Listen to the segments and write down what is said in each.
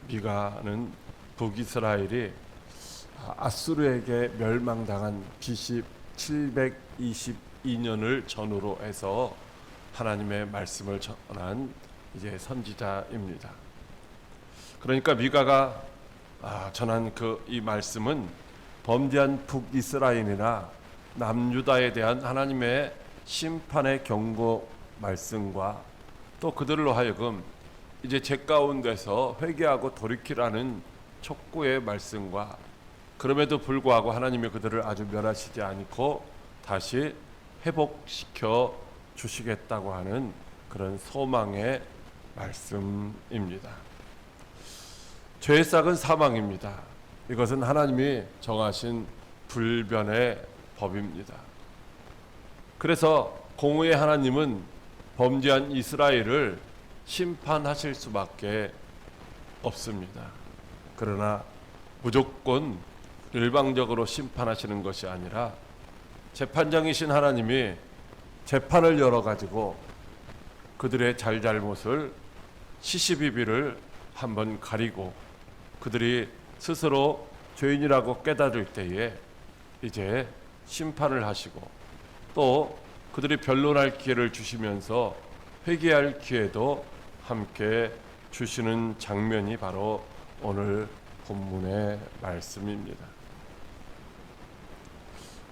미가는 북이스라엘이 아수르에게 멸망당한 BC 722년을 전후로 해서 하나님의 말씀을 전한 이제 선지자입니다. 그러니까 미가가 전한 이 말씀은 범죄한 북이스라엘이나 남유다에 대한 하나님의 심판의 경고 말씀과 또 그들로 하여금 이제 죄 가운데서 회개하고 돌이키라는 촉구의 말씀과 그럼에도 불구하고 하나님이 그들을 아주 멸하시지 않고 다시 회복시켜 주시겠다고 하는 그런 소망의 말씀입니다. 죄의 싹은 사망입니다. 이것은 하나님이 정하신 불변의 법입니다. 그래서 공의의 하나님은 범죄한 이스라엘을 심판하실 수밖에 없습니다. 그러나 무조건 일방적으로 심판하시는 것이 아니라 재판장이신 하나님이 재판을 열어가지고 그들의 잘잘못을 시시비비를 한번 가리고 그들이 스스로 죄인이라고 깨달을 때에 이제 심판을 하시고 또 그들이 변론할 기회를 주시면서 회개할 기회도 함께 주시는 장면이 바로 오늘 본문의 말씀입니다.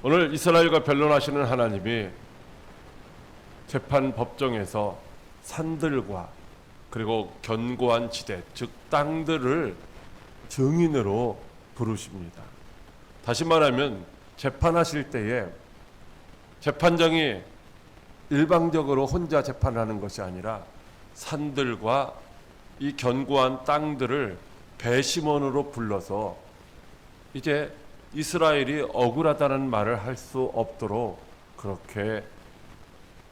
오늘 이스라엘과 변론하시는 하나님이 재판 법정에서 산들과 그리고 견고한 지대, 즉 땅들을 증인으로 부르십니다. 다시 말하면 재판하실 때에 재판장이 일방적으로 혼자 재판하는 것이 아니라 산들과 이 견고한 땅들을 배심원으로 불러서 이제 이스라엘이 억울하다는 말을 할 수 없도록 그렇게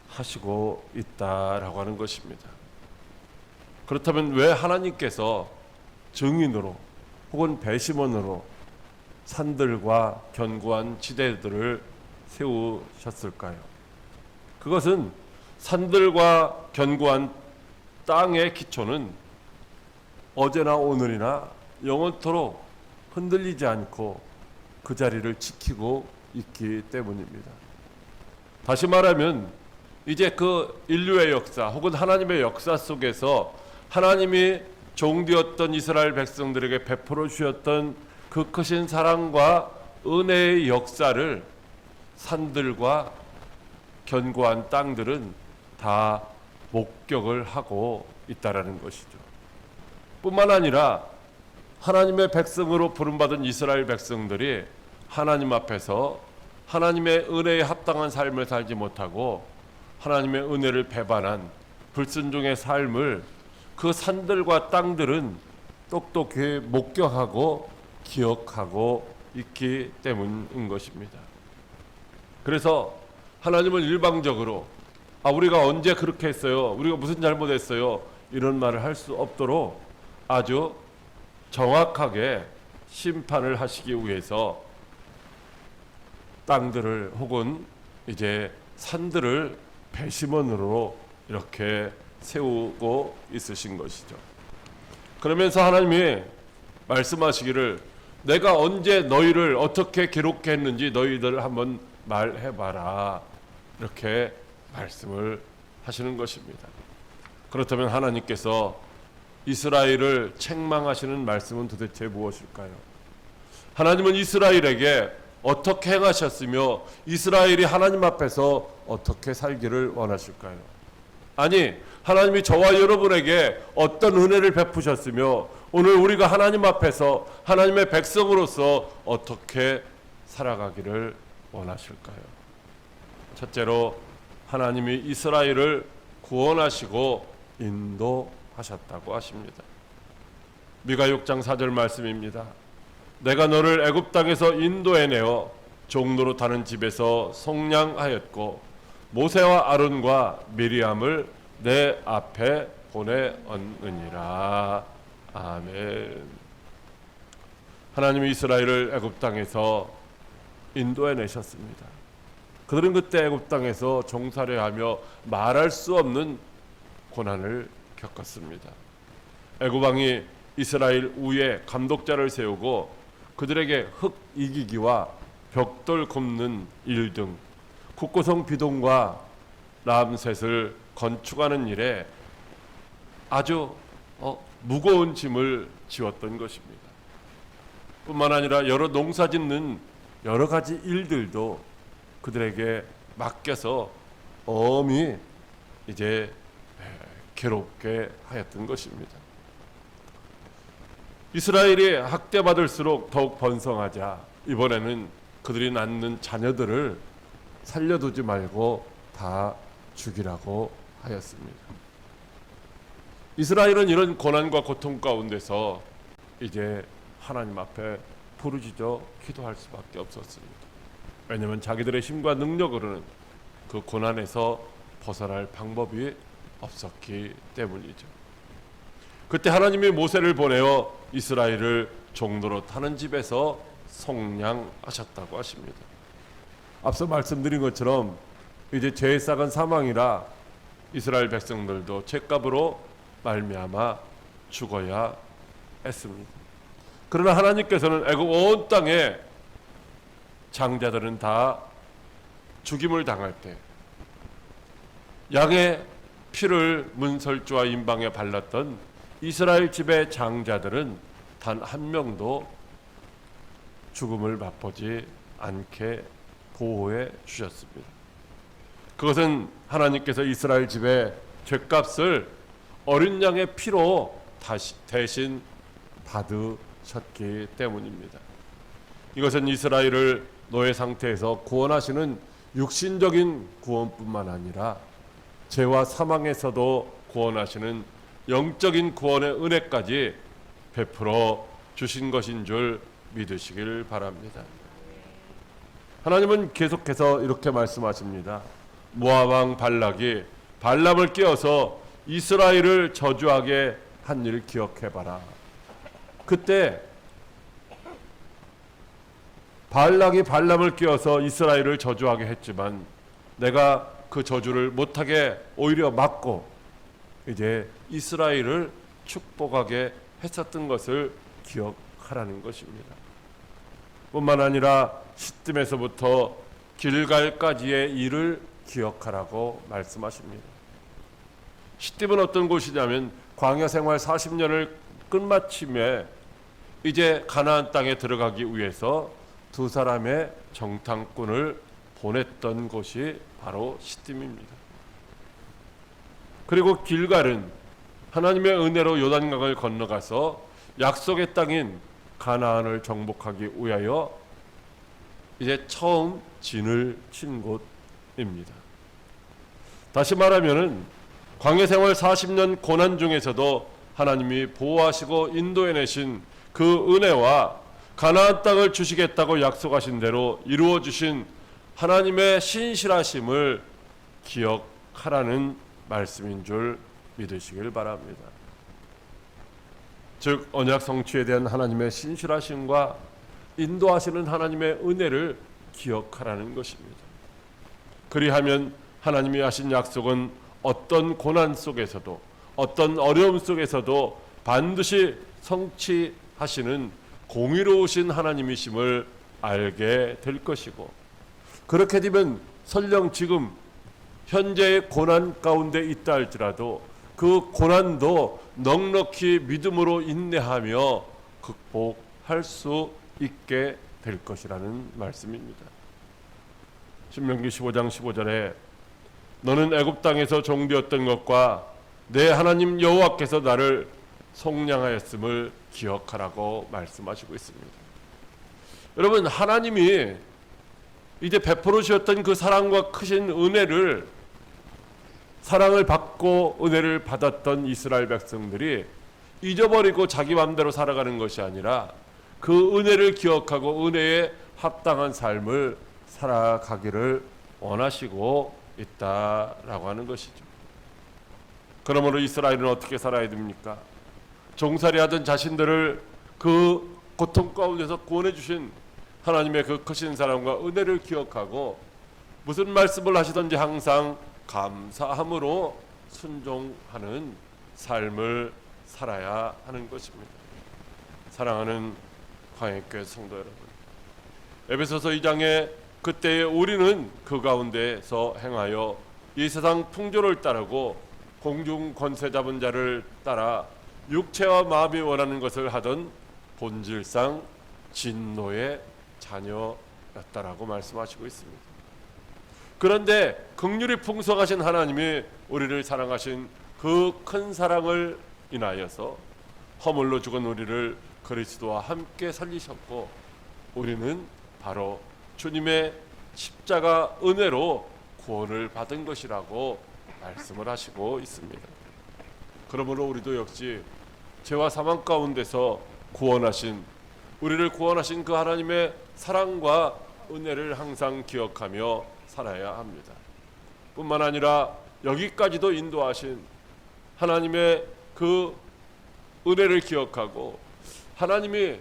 하시고 있다라고 하는 것입니다. 그렇다면 왜 하나님께서 증인으로 혹은 배심원으로 산들과 견고한 지대들을 세우셨을까요? 그것은 산들과 견고한 땅의 기초는 어제나 오늘이나 영원토록 흔들리지 않고 그 자리를 지키고 있기 때문입니다. 다시 말하면 이제 그 인류의 역사 혹은 하나님의 역사 속에서 하나님이 종되었던 이스라엘 백성들에게 베풀어 주셨던 그 크신 사랑과 은혜의 역사를 산들과 견고한 땅들은 다 목격을 하고 있다라는 것이죠. 뿐만 아니라 하나님의 백성으로 부름받은 이스라엘 백성들이 하나님 앞에서 하나님의 은혜에 합당한 삶을 살지 못하고 하나님의 은혜를 배반한 불순종의 삶을 그 산들과 땅들은 똑똑히 목격하고 기억하고 있기 때문인 것입니다. 그래서 하나님은 일방적으로 우리가 언제 그렇게 했어요? 우리가 무슨 잘못했어요? 이런 말을 할 수 없도록 아주 정확하게 심판을 하시기 위해서 땅들을 혹은 이제 산들을 배심원으로 이렇게 세우고 있으신 것이죠. 그러면서 하나님이 말씀하시기를 내가 언제 너희를 어떻게 기록했는지 너희들 한번 말해봐라 이렇게 말씀을 하시는 것입니다. 그렇다면 하나님께서 이스라엘을 책망하시는 말씀은 도대체 무엇일까요? 하나님은 이스라엘에게 어떻게 행하셨으며 이스라엘이 하나님 앞에서 어떻게 살기를 원하실까요? 아니, 하나님이 저와 여러분에게 어떤 은혜를 베푸셨으며 오늘 우리가 하나님 앞에서 하나님의 백성으로서 어떻게 살아가기를 원하실까요? 첫째로 하나님이 이스라엘을 구원하시고 인도하셨다고 하십니다. 미가 6장 4절 말씀입니다. 내가 너를 애굽 땅에서 인도해내어 종로로 타는 집에서 속량하였고 모세와 아론과 미리암을 내 앞에 보내었느니라. 아멘. 하나님이 이스라엘을 애굽 땅에서 인도해내셨습니다. 그들은 그때 애굽 땅에서 종살이하며 말할 수 없는 고난을 겪었습니다. 애굽 왕이 이스라엘 우에 감독자를 세우고 그들에게 흙 이기기와 벽돌 굽는 일 등 국고성 비동과 람셋을 건축하는 일에 아주 무거운 짐을 지웠던 것입니다. 뿐만 아니라 여러 농사짓는 여러 가지 일들도 그들에게 맡겨서 엄히 이제 괴롭게 하였던 것입니다. 이스라엘이 학대받을수록 더욱 번성하자 이번에는 그들이 낳는 자녀들을 살려두지 말고 다 죽이라고 하였습니다. 이스라엘은 이런 고난과 고통 가운데서 이제 하나님 앞에 부르짖어 기도할 수밖에 없었습니다. 왜냐하면 자기들의 힘과 능력으로는 그 고난에서 벗어날 방법이 없었기 때문이죠. 그때 하나님이 모세를 보내어 이스라엘을 종로로 타는 집에서 속량하셨다고 하십니다. 앞서 말씀드린 것처럼 이제 죄의 싹은 사망이라 이스라엘 백성들도 죄값으로 말미암아 죽어야 했습니다. 그러나 하나님께서는 애굽 온 땅에 장자들은 다 죽임을 당할 때 양의 피를 문설주와 임방에 발랐던 이스라엘 집의 장자들은 단 한 명도 죽음을 맛보지 않게 보호해 주셨습니다. 그것은 하나님께서 이스라엘 집의 죄값을 어린 양의 피로 대신 받으셨기 때문입니다. 이것은 이스라엘을 노예 상태에서 구원하시는 육신적인 구원뿐만 아니라 죄와 사망에서도 구원하시는 영적인 구원의 은혜까지 베풀어 주신 것인 줄 믿으시길 바랍니다. 하나님은 계속해서 이렇게 말씀하십니다. 모압 왕 발락이 발람을 깨워서 이스라엘을 저주하게 한 일 기억해봐라. 그때 발락이 발람을 깨워서 이스라엘을 저주하게 했지만 내가 그 저주를 못하게 오히려 막고 이제 이스라엘을 축복하게 했었던 것을 기억하라는 것입니다. 뿐만 아니라 시뜸에서부터 길갈까지의 일을 기억하라고 말씀하십니다. 시뜸은 어떤 곳이냐면 광야 생활 40년을 끝마침에 이제 가나안 땅에 들어가기 위해서 두 사람의 정탐꾼을 보냈던 곳이 바로 시딤입니다. 그리고 길갈은 하나님의 은혜로 요단강을 건너가서 약속의 땅인 가나안을 정복하기 위하여 이제 처음 진을 친 곳입니다. 다시 말하면은 광야 생활 40년 고난 중에서도 하나님이 보호하시고 인도해내신 그 은혜와 가나안 땅을 주시겠다고 약속하신 대로 이루어 주신 하나님의 신실하심을 기억하라는 말씀인 줄 믿으시길 바랍니다. 즉 언약 성취에 대한 하나님의 신실하심과 인도하시는 하나님의 은혜를 기억하라는 것입니다. 그리하면 하나님이 하신 약속은 어떤 고난 속에서도 어떤 어려움 속에서도 반드시 성취하시는 공의로우신 하나님이심을 알게 될 것이고, 그렇게 되면 설령 지금 현재의 고난 가운데 있다 할지라도 그 고난도 넉넉히 믿음으로 인내하며 극복할 수 있게 될 것이라는 말씀입니다. 신명기 15장 15절에 너는 애굽 땅에서 종되었던 것과 내 하나님 여호와께서 나를 속량하였음을 기억하라고 말씀하시고 있습니다. 여러분, 하나님이 이제 베풀어 주셨던 그 사랑과 크신 은혜를, 사랑을 받고 은혜를 받았던 이스라엘 백성들이 잊어버리고 자기 마음대로 살아가는 것이 아니라 그 은혜를 기억하고 은혜에 합당한 삶을 살아가기를 원하시고 있다라고 하는 것이죠. 그러므로 이스라엘은 어떻게 살아야 됩니까? 종살이 하던 자신들을 그 고통 가운데서 구원해 주신 하나님의 그 크신 사랑과 은혜를 기억하고 무슨 말씀을 하시든지 항상 감사함으로 순종하는 삶을 살아야 하는 것입니다. 사랑하는 광해교회 성도 여러분, 에베소서 2장에 그때의 우리는 그 가운데서 행하여 이 세상 풍조를 따르고 공중 권세 잡은 자를 따라 육체와 마음이 원하는 것을 하던 본질상 진노의 자녀였다라고 말씀하시고 있습니다. 그런데 긍휼이 풍성하신 하나님이 우리를 사랑하신 그 큰 사랑을 인하여서 허물로 죽은 우리를 그리스도와 함께 살리셨고, 우리는 바로 주님의 십자가 은혜로 구원을 받은 것이라고 말씀을 하시고 있습니다. 그러므로 우리도 역시 죄와 사망 가운데서 우리를 구원하신 그 하나님의 사랑과 은혜를 항상 기억하며 살아야 합니다. 뿐만 아니라 여기까지도 인도하신 하나님의 그 은혜를 기억하고 하나님이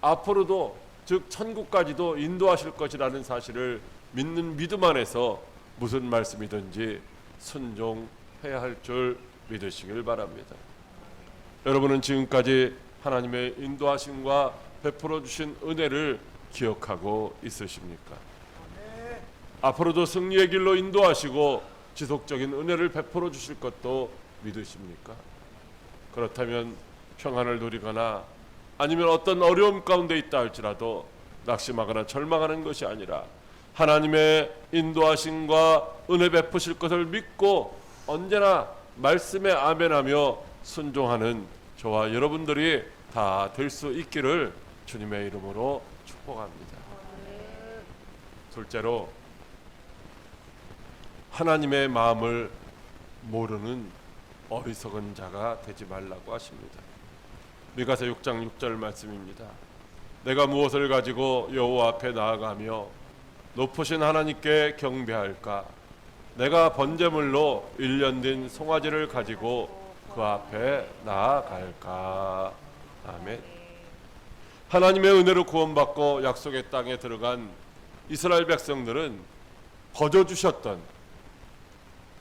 앞으로도, 즉 천국까지도 인도하실 것이라는 사실을 믿는 믿음 안에서 무슨 말씀이든지 순종해야 할 줄 믿으시길 바랍니다. 여러분은 지금까지 하나님의 인도하심과 베풀어 주신 은혜를 기억하고 있으십니까? 앞으로도 승리의 길로 인도하시고 지속적인 은혜를 베풀어 주실 것도 믿으십니까? 그렇다면 평안을 누리거나 아니면 어떤 어려움 가운데 있다 할지라도 낙심하거나 절망하는 것이 아니라 하나님의 인도하심과 은혜 베푸실 것을 믿고 언제나 말씀에 아멘하며 순종하는 저와 여러분들이 다 될 수 있기를 주님의 이름으로 축복합니다. 둘째로, 하나님의 마음을 모르는 어리석은 자가 되지 말라고 하십니다. 미가서 6장 6절 말씀입니다. 내가 무엇을 가지고 여호와 앞에 나아가며 높으신 하나님께 경배할까? 내가 번제물로 1년 된 송아지를 가지고 그 앞에 나아갈까? 아멘. 하나님의 은혜로 구원받고 약속의 땅에 들어간 이스라엘 백성들은 거저주셨던,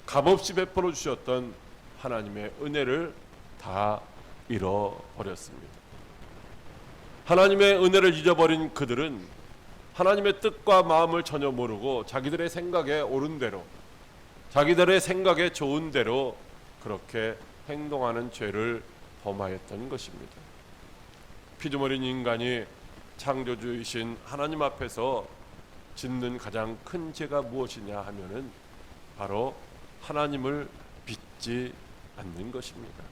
값없이 베풀어 주셨던 하나님의 은혜를 다 잃어버렸습니다. 하나님의 은혜를 잊어버린 그들은 하나님의 뜻과 마음을 전혀 모르고 자기들의 생각에 옳은 대로, 자기들의 생각에 좋은 대로 그렇게 행동하는 죄를 범하였던 것입니다. 피조물인 인간이 창조주이신 하나님 앞에서 짓는 가장 큰 죄가 무엇이냐 하면은 바로 하나님을 믿지 않는 것입니다.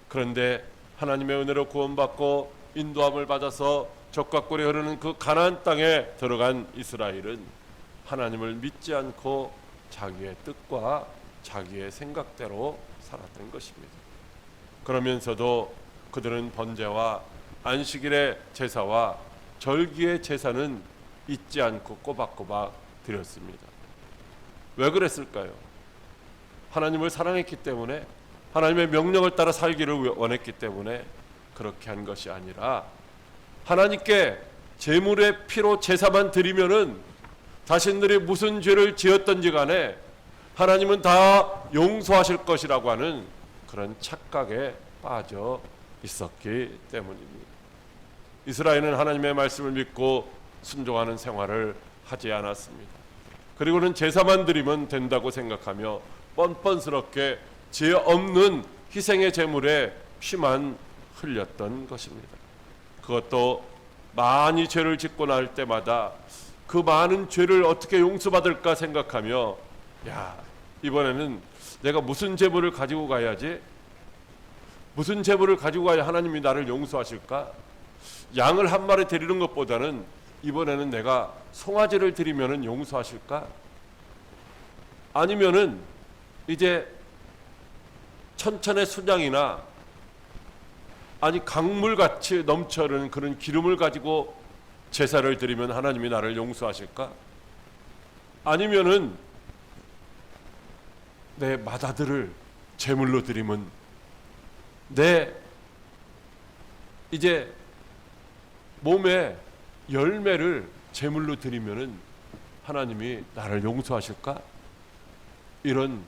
그런데 하나님의 은혜로 구원받고 인도함을 받아서 적과 꿀이 흐르는 그 가나안 땅에 들어간 이스라엘은 하나님을 믿지 않고 자기의 뜻과 자기의 생각대로 살았던 것입니다. 그러면서도 그들은 번제와 안식일의 제사와 절기의 제사는 잊지 않고 꼬박꼬박 드렸습니다. 왜 그랬을까요? 하나님을 사랑했기 때문에, 하나님의 명령을 따라 살기를 원했기 때문에 그렇게 한 것이 아니라, 하나님께 제물의 피로 제사만 드리면은 자신들이 무슨 죄를 지었던지 간에 하나님은 다 용서하실 것이라고 하는 그런 착각에 빠져 있었기 때문입니다. 이스라엘은 하나님의 말씀을 믿고 순종하는 생활을 하지 않았습니다. 그리고는 제사만 드리면 된다고 생각하며 뻔뻔스럽게 죄 없는 희생의 제물에 피만 흘렸던 것입니다. 그것도 많이 죄를 짓고 날 때마다 그 많은 죄를 어떻게 용서받을까 생각하며, 이번에는 내가 무슨 제물을 가지고 가야지? 무슨 제물을 가지고 가야 하나님이 나를 용서하실까? 양을 한 마리 드리는 것보다는 이번에는 내가 송아지를 드리면은 용서하실까? 아니면은 이제 천천의 순양이나 아니 강물같이 넘쳐흐르는 그런 기름을 가지고 제사를 드리면 하나님이 나를 용서하실까? 아니면은 내 맏아들을 제물로 드리면, 내 이제 몸에 열매를 제물로 드리면은 하나님이 나를 용서하실까? 이런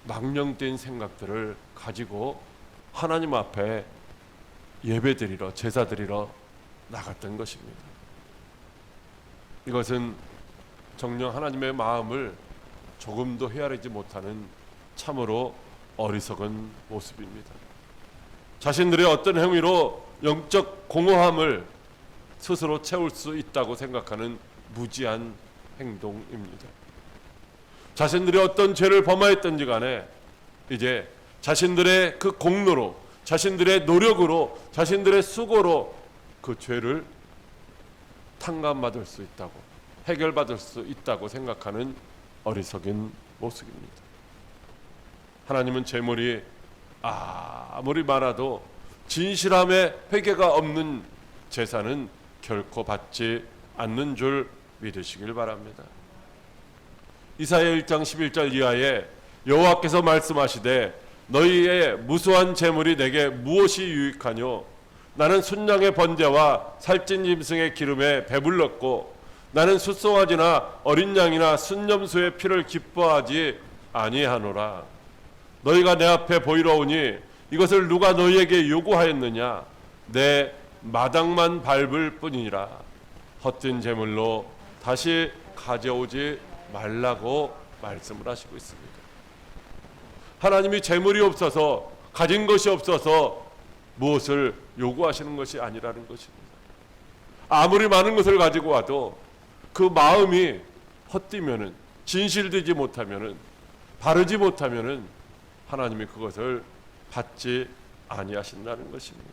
망령된 생각들을 가지고 하나님 앞에 예배드리러, 제사드리러 나갔던 것입니다. 이것은 정녕 하나님의 마음을 조금도 헤아리지 못하는 참으로 어리석은 모습입니다. 자신들의 어떤 행위로 영적 공허함을 스스로 채울 수 있다고 생각하는 무지한 행동입니다. 자신들이 어떤 죄를 범하였든지 간에 이제 자신들의 그 공로로, 자신들의 노력으로, 자신들의 수고로 그 죄를 탕감받을 수 있다고, 해결받을 수 있다고 생각하는 어리석은 모습입니다. 하나님은 제물이 아무리 많아도 진실함에 회개가 없는 제사는 결코 받지 않는 줄 믿으시길 바랍니다. 이사야 1장 11절 이하에 여호와께서 말씀하시되 너희의 무수한 제물이 내게 무엇이 유익하뇨? 나는 순양의 번제와 살찐 짐승의 기름에 배불렀고 나는 숫송아지나 어린 양이나 순염소의 피를 기뻐하지 아니하노라. 너희가 내 앞에 보이러 오니 이것을 누가 너희에게 요구하였느냐? 내 마당만 밟을 뿐이니라. 헛된 제물로 다시 가져오지 말라고 말씀을 하시고 있습니다. 하나님이 제물이 없어서, 가진 것이 없어서 무엇을 요구하시는 것이 아니라는 것입니다. 아무리 많은 것을 가지고 와도 그 마음이 헛되면은, 진실되지 못하면은, 바르지 못하면은 하나님이 그것을 받지 아니하신다는 것입니다.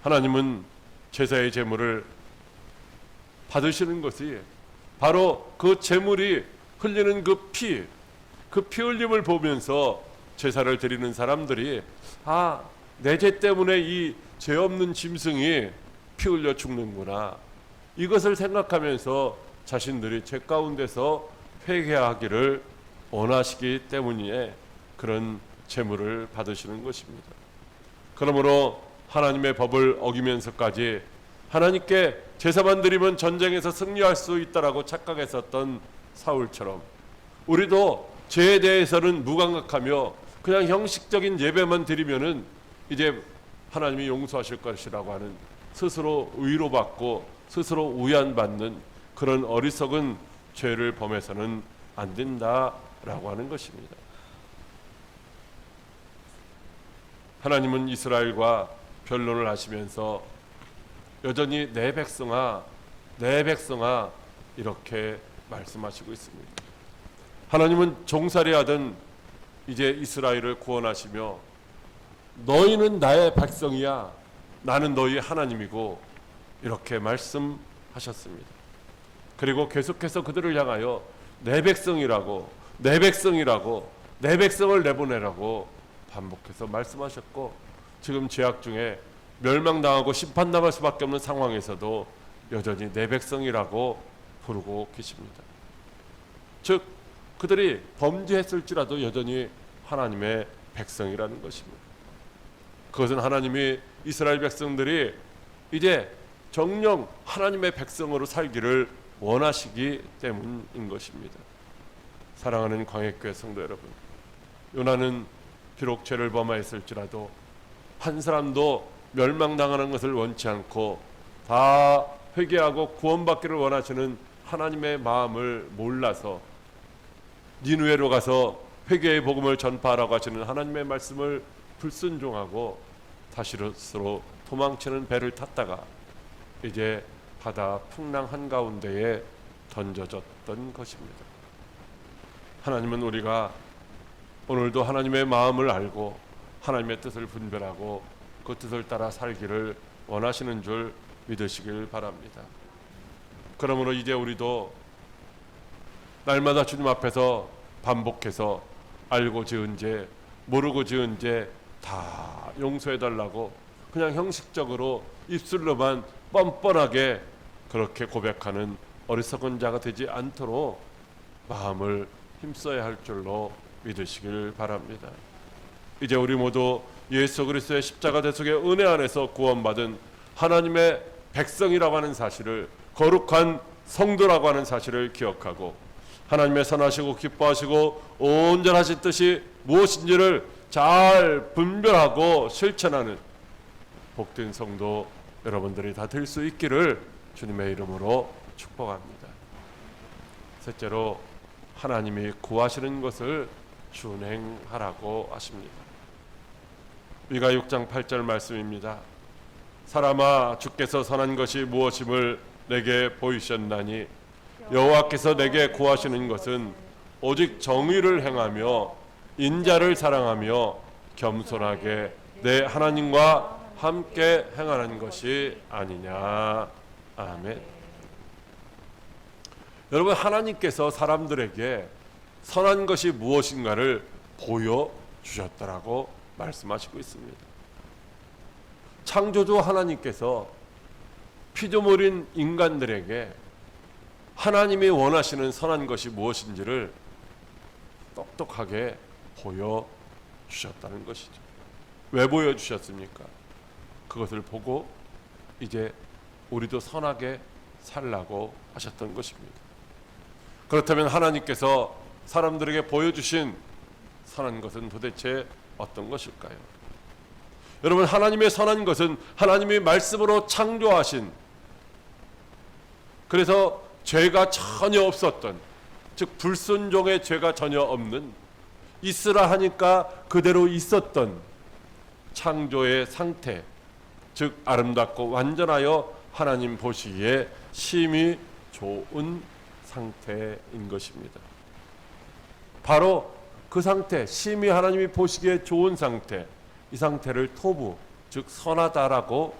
하나님은 제사의 제물을 받으시는 것이 바로 그 제물이 흘리는 그 피 흘림을 보면서 제사를 드리는 사람들이 내 죄 때문에 이 죄 없는 짐승이 피 흘려 죽는구나, 이것을 생각하면서 자신들이 죄 가운데서 회개하기를 원하시기 때문에 그런 제물을 받으시는 것입니다. 그러므로 하나님의 법을 어기면서까지 하나님께 제사만 드리면 전쟁에서 승리할 수 있다라고 착각했었던 사울처럼 우리도 죄에 대해서는 무감각하며 그냥 형식적인 예배만 드리면은 이제 하나님이 용서하실 것이라고 하는, 스스로 위로받고 스스로 위안받는 그런 어리석은 죄를 범해서는 안 된다라고 하는 것입니다. 하나님은 이스라엘과 변론을 하시면서 여전히 내 백성아, 내 백성아 이렇게 말씀하시고 있습니다. 하나님은 종살이하던 이제 이스라엘을 구원하시며 너희는 나의 백성이야, 나는 너희 하나님이고 이렇게 말씀하셨습니다. 그리고 계속해서 그들을 향하여 내 백성이라고, 내 백성이라고, 내 백성을 내보내라고 반복해서 말씀하셨고, 지금 죄악 중에 멸망당하고 심판당할 수밖에 없는 상황에서도 여전히 내 백성이라고 부르고 계십니다. 즉 그들이 범죄했을지라도 여전히 하나님의 백성이라는 것입니다. 그것은 하나님이 이스라엘 백성들이 이제 정녕 하나님의 백성으로 살기를 원하시기 때문인 것입니다. 사랑하는 광역교회 성도 여러분, 요나는 비록 죄를 범하였을지라도 한 사람도 멸망당하는 것을 원치 않고 다 회개하고 구원받기를 원하시는 하나님의 마음을 몰라서 니느웨로 가서 회개의 복음을 전파하라고 하시는 하나님의 말씀을 불순종하고 다시로 도망치는 배를 탔다가 이제 바다 풍랑 한가운데에 던져졌던 것입니다. 하나님은 우리가 오늘도 하나님의 마음을 알고 하나님의 뜻을 분별하고 그 뜻을 따라 살기를 원하시는 줄 믿으시길 바랍니다. 그러므로 이제 우리도 날마다 주님 앞에서 반복해서 알고 지은 죄, 모르고 지은 죄 다 용서해달라고 그냥 형식적으로 입술로만 뻔뻔하게 그렇게 고백하는 어리석은 자가 되지 않도록 마음을 힘써야 할 줄로 믿으시길 바랍니다. 이제 우리 모두 예수 그리스도의 십자가 대속의 은혜 안에서 구원받은 하나님의 백성이라고 하는 사실을, 거룩한 성도라고 하는 사실을 기억하고 하나님의 선하시고 기뻐하시고 온전하신 뜻이 무엇인지를 잘 분별하고 실천하는 복된 성도 여러분들이 다 될 수 있기를 주님의 이름으로 축복합니다. 셋째로 하나님이 구하시는 것을 준행하라고 하십니다. 미가 6장 8절 말씀입니다. 사람아, 주께서 선한 것이 무엇임을 내게 보이셨나니 여호와께서 내게 구하시는 것은 오직 정의를 행하며 인자를 사랑하며 겸손하게 내 하나님과 함께 행하는 것이 아니냐. 아멘. 여러분, 하나님께서 사람들에게 선한 것이 무엇인가를 보여주셨다라고 말씀하시고 있습니다. 창조주 하나님께서 피조물인 인간들에게 하나님이 원하시는 선한 것이 무엇인지를 똑똑하게 보여주셨다는 것이죠. 왜 보여주셨습니까? 그것을 보고 이제 우리도 선하게 살라고 하셨던 것입니다. 그렇다면 하나님께서 사람들에게 보여주신 선한 것은 도대체 어떤 것일까요? 여러분, 하나님의 선한 것은 하나님이 말씀으로 창조하신, 그래서 죄가 전혀 없었던, 즉 불순종의 죄가 전혀 없는, 있으라 하니까 그대로 있었던 창조의 상태, 즉 아름답고 완전하여 하나님 보시기에 심히 좋은 상태인 것입니다. 바로 그 상태, 심히 하나님이 보시기에 좋은 상태, 이 상태를 토부, 즉 선하다라고,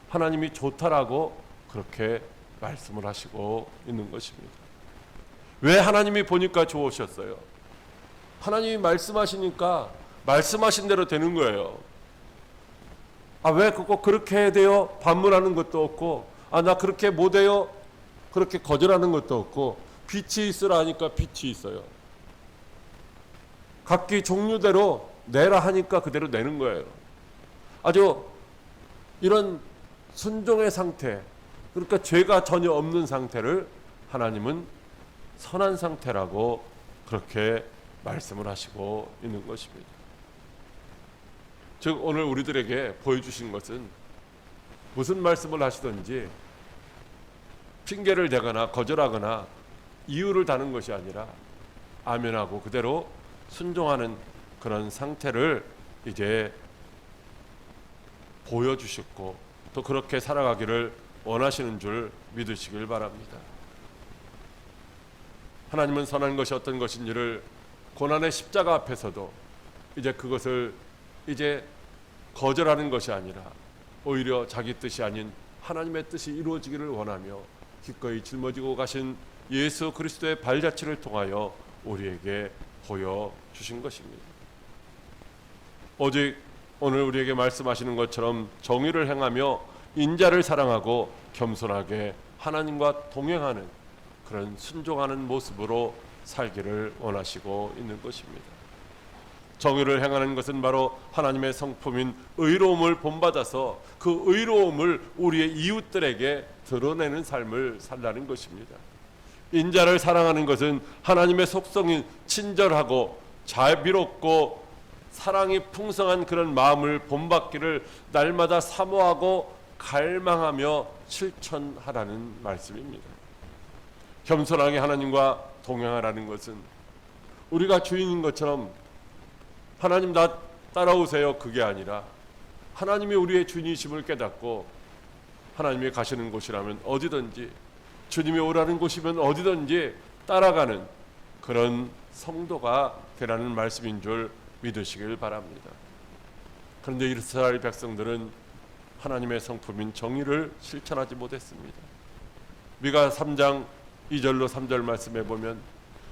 하나님이 좋다라고 그렇게 말씀을 하시고 있는 것입니다. 왜 하나님이 보니까 좋으셨어요? 하나님이 말씀하시니까 말씀하신 대로 되는 거예요. 왜 그거 그렇게 해야 돼요? 반문하는 것도 없고, 나 그렇게 못해요? 그렇게 거절하는 것도 없고, 빛이 있으라 하니까 빛이 있어요. 각기 종류대로 내라 하니까 그대로 내는 거예요. 아주 이런 순종의 상태, 그러니까 죄가 전혀 없는 상태를 하나님은 선한 상태라고 그렇게 말씀을 하시고 있는 것입니다. 즉 오늘 우리들에게 보여주신 것은 무슨 말씀을 하시든지 핑계를 대거나 거절하거나 이유를 다는 것이 아니라 아멘하고 그대로 순종하는 그런 상태를 이제 보여주셨고 또 그렇게 살아가기를 원하시는 줄 믿으시길 바랍니다. 하나님은 선한 것이 어떤 것인지를 고난의 십자가 앞에서도 이제 그것을 이제 거절하는 것이 아니라 오히려 자기 뜻이 아닌 하나님의 뜻이 이루어지기를 원하며 기꺼이 짊어지고 가신 예수 그리스도의 발자취를 통하여 우리에게 보여주신 것입니다. 오직 오늘 우리에게 말씀하시는 것처럼 정의를 행하며 인자를 사랑하고 겸손하게 하나님과 동행하는 그런 순종하는 모습으로 살기를 원하시고 있는 것입니다. 정의를 행하는 것은 바로 하나님의 성품인 의로움을 본받아서 그 의로움을 우리의 이웃들에게 드러내는 삶을 살라는 것입니다. 인자를 사랑하는 것은 하나님의 속성인 친절하고 자비롭고 사랑이 풍성한 그런 마음을 본받기를 날마다 사모하고 갈망하며 실천하라는 말씀입니다. 겸손하게 하나님과 동행하라는 것은 우리가 주인인 것처럼 하나님 나 따라오세요 그게 아니라 하나님이 우리의 주인이심을 깨닫고 하나님이 가시는 곳이라면 어디든지 주님이 오라는 곳이면 어디든지 따라가는 그런 성도가 되라는 말씀인 줄 믿으시길 바랍니다. 그런데 이스라엘 백성들은 하나님의 성품인 정의를 실천하지 못했습니다. 미가 3장 2절로 3절 말씀해 보면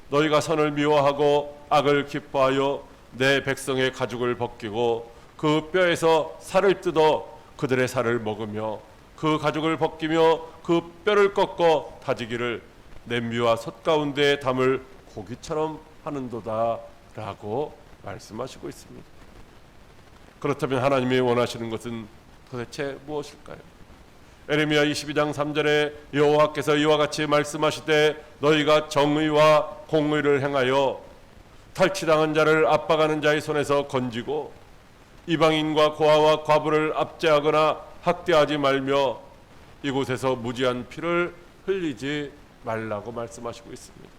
너희가 선을 미워하고 악을 기뻐하여 내 백성의 가죽을 벗기고 그 뼈에서 살을 뜯어 그들의 살을 먹으며 그 가죽을 벗기며 그 뼈를 꺾어 다지기를 냄비와 솥 가운데에 담을 고기처럼 하는도다 라고 말씀하시고 있습니다. 그렇다면 하나님이 원하시는 것은 도대체 무엇일까요? 에레미야 22장 3절에 여호와께서 이와 같이 말씀하시되 너희가 정의와 공의를 행하여 탈취당한 자를 압박하는 자의 손에서 건지고 이방인과 고아와 과부를 압제하거나 학대하지 말며 이곳에서 무지한 피를 흘리지 말라고 말씀하시고 있습니다.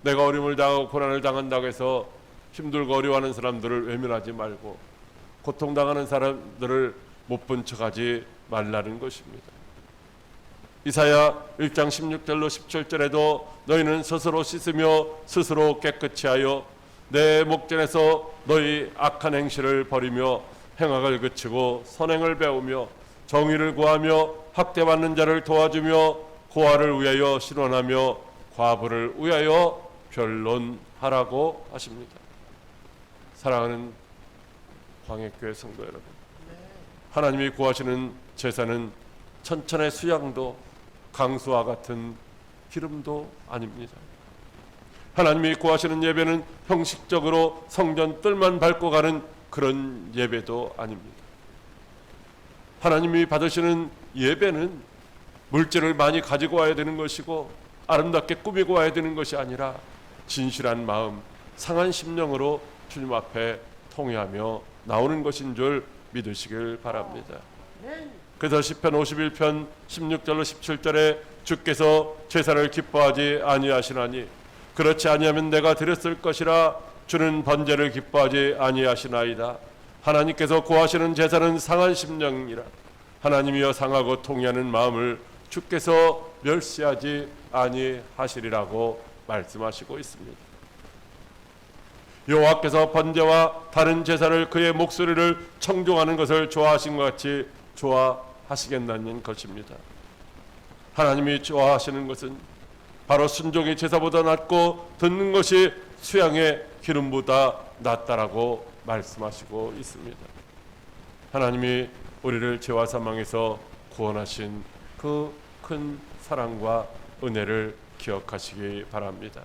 내가 어려움을 당하고 고난을 당한다고 해서 힘들고 어려워하는 사람들을 외면하지 말고 고통당하는 사람들을 못 본 척하지 말라는 것입니다. 이사야 1장 16절로 17절에도 너희는 스스로 씻으며 스스로 깨끗이 하여 내 목전에서 너희 악한 행실을 버리며 행악을 그치고 선행을 배우며 정의를 구하며 학대받는 자를 도와주며 고아를 위하여 신원하며 과부를 위하여 변론하라고 하십니다. 사랑하는 광해교회 성도 여러분, 하나님이 구하시는 제사는 천천의 수양도 강수와 같은 기름도 아닙니다. 하나님이 구하시는 예배는 형식적으로 성전 뜰만 밟고 가는 그런 예배도 아닙니다. 하나님이 받으시는 예배는 물질을 많이 가지고 와야 되는 것이고 아름답게 꾸미고 와야 되는 것이 아니라 진실한 마음, 상한 심령으로 주님 앞에 통회하며 나오는 것인 줄 믿으시길 바랍니다. 그래서 시편 51편 16절로 17절에 주께서 제사를 기뻐하지 아니하시나니 그렇지 아니하면 내가 드렸을 것이라 주는 번제를 기뻐하지 아니하시나이다. 하나님께서 구하시는 제사는 상한 심령이라. 하나님이여 상하고 통회하는 마음을 주께서 멸시하지 아니하시리라고 말씀하시고 있습니다. 여호와께서 번제와 다른 제사를 그의 목소리를 청종하는 것을 좋아하신 것 같이 좋아하시겠나는 것입니다. 하나님이 좋아하시는 것은 바로 순종이 제사보다 낫고 듣는 것이 수양의 기름보다 낫다라고 말씀하시고 있습니다. 하나님이 우리를 죄와 사망에서 구원하신 그 큰 사랑과 은혜를 기억하시기 바랍니다.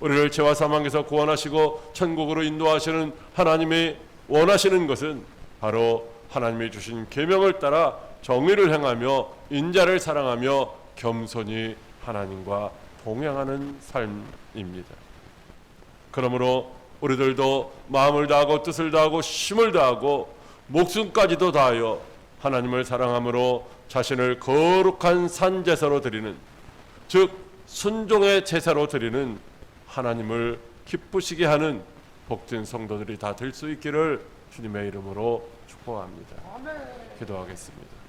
우리를 죄와 사망에서 구원하시고 천국으로 인도하시는 하나님이 원하시는 것은 바로 하나님이 주신 계명을 따라 정의를 행하며 인자를 사랑하며 겸손히 하나님과 동행하는 삶입니다. 그러므로 우리들도 마음을 다하고 뜻을 다하고 힘을 다하고 목숨까지도 다하여 하나님을 사랑함으로 자신을 거룩한 산제사로 드리는, 즉 순종의 제사로 드리는 하나님을 기쁘시게 하는 복된 성도들이 다 될 수 있기를 주님의 이름으로 축복합니다. 기도하겠습니다.